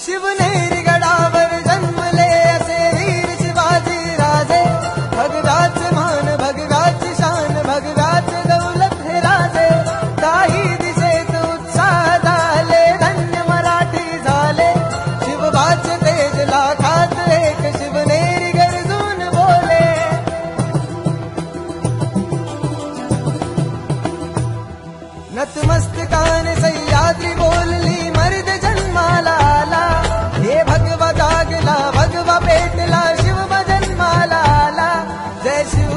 शिवनेरी गडावर जन्मले असे वीर शिवाजी राजे, भगव्याचे मान भगव्याची शान भगव्याचे दौलत हे राजे, काही दिशेत उत्साह झाले धन्य मराठी झाले, शिवबाचे तेज लाखात एक शिवनेरी गरजून बोले। नतमस्तकाने सह्याद्री बोलली मर्द जन्माला आला, हे भगवा जागला भगवा पेटला शिव जन्माला आला, जय शिव